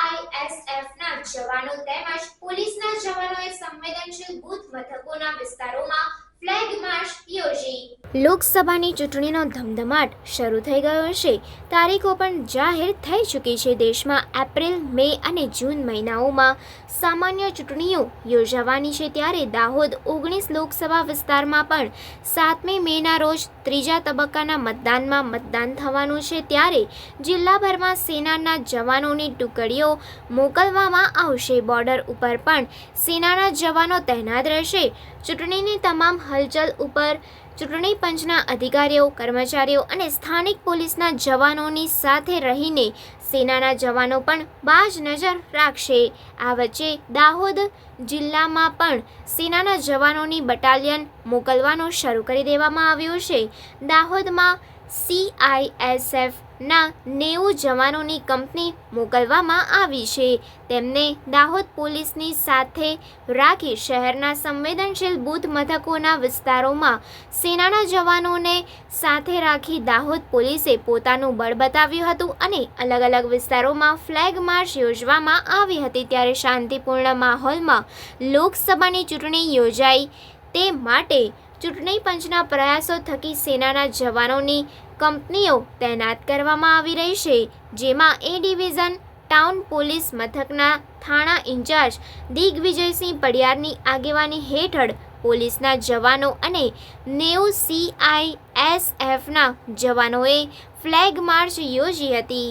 સીઆઈએસએફના જવાનો તેમજ પોલીસના જવાનોએ સંવેદનશીલ બૂથ મથકોના વિસ્તારોમાં ફ્લેગ માર્ચ યોજી। લોકસભાની ચૂંટણીનો ધમધમાટ શરૂ થઈ ગયો છે। તારીખો પણ જાહેર થઈ ચૂકી છે। દેશમાં એપ્રિલ, મે અને જૂન મહિનાઓમાં સામાન્ય ચૂંટણીઓ યોજાવાની છે, ત્યારે દાહોદ 19 લોકસભા વિસ્તારમાં પણ 7મી મેના રોજ ત્રીજા તબક્કાના મતદાનમાં મતદાન થવાનું છે। ત્યારે જિલ્લાભરમાં સેનાના જવાનોની ટુકડીઓ મોકલવામાં આવશે। બોર્ડર ઉપર પણ સેનાના જવાનો તૈનાત રહેશે। ચૂંટણીની તમામ હલચલ ઉપર ચૂંટણી પંચના અધિકારીઓ, કર્મચારીઓ અને સ્થાનિક પોલીસના જવાનોની સાથે રહીને સેનાના જવાનો પણ બાજ નજર રાખશે। આ વચ્ચે દાહોદ જિલ્લામાં પણ સેનાના જવાનોની બટાલિયન મોકલવાનું શરૂ કરી દેવામાં આવ્યું છે। દાહોદમાં સીઆઈએસએફના 90 જવાનોની કંપની મોકલવામાં આવી છે। તેમને દાહોદ પોલીસની સાથે રાખી શહેરના સંવેદનશીલ બૂથ મથકોના વિસ્તારોમાં સેનાના જવાનોને સાથે રાખી દાહોદ પોલીસે પોતાનું બળ બતાવ્યું હતું અને અલગ અલગ વિસ્તારોમાં ફ્લેગ માર્ચ યોજવામાં આવી હતી। ત્યારે શાંતિપૂર્ણ માહોલમાં લોકસભાની ચૂંટણી યોજાય તે માટે ચૂંટણી પંચના પ્રયાસો થકી સેનાના જવાનોની કંપનીઓ તૈનાત કરવામાં આવી રહી છે, જેમાં એ ડિવિઝન ટાઉન પોલીસ મથકના થાણા ઇન્ચાર્જ દિગ્વિજયસિંહ પડિયારની આગેવાની હેઠળ પોલીસના જવાનો અને 90 સીઆઈએસએફના જવાનોએ ફ્લેગ માર્ચ યોજી હતી।